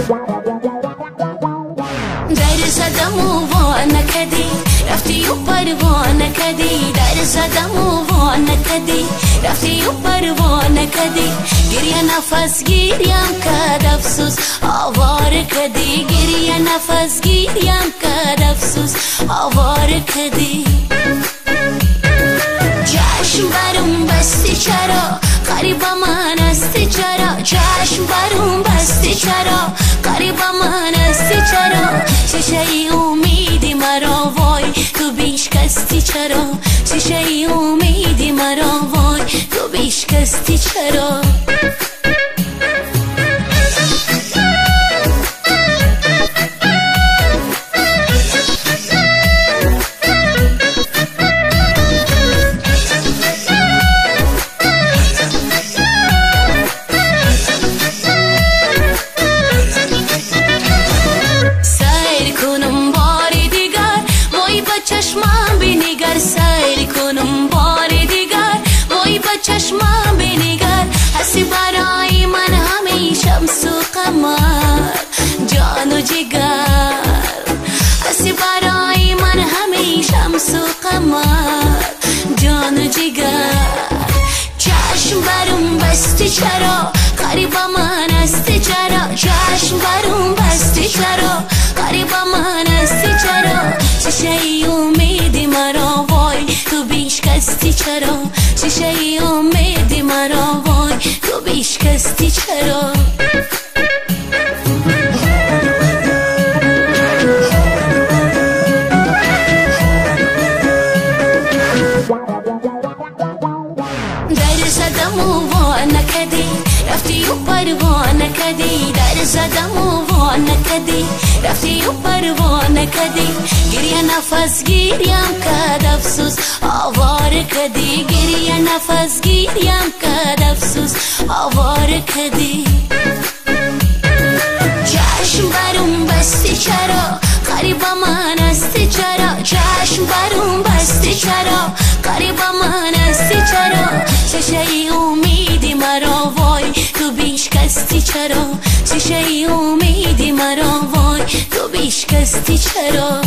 در زدم و وا نکدی رفتی و پروا نکدی در زدم و وا نکدی رفتی و پروا نکدی گریه نفس گیریم کد افسوس آوار کدی گریه نفس گیریم کد افسوس آوار کدی چشم برم بستی چرا قریب من استی چرا چشم برم بستی چرا قریب من استی چرا شیشه امیدی مرا وای تو بیشکستی چرا شیشه امیدی مرا وای تو بیشکستی چرا چشمم بنگر سیر کنم بار دیگر وای با چشمم بنگر هستی برای من همیشه شمس و قمر جان و جگر هستی برای من همیشه شمس و قمر جان و جگر چشم برم بستی چرا قریب من استی چرا چشم برم بستی چرا قریب من استی چرا شیشه امیدی مرا وای تو بیشکستی چرا شیشه امیدی مرا وای تو بیشکستی چرا در زدم و وا نکدی رفتی و پروا نکدی در زدم و وا نکدی رفتی و پروا نکدی گریه نفس گیریم کد افسوس آوار کدی گریه نفس گیریم کد افسوس آوار کدی چشم برم بستی چرا قریب من استی چرا چشم برم بستی چرا قریب من استی چرا شیشه امیدی مرا وای تو بیشکستی چرا شیشه امیدی مرا وای تو بیشکستی چرا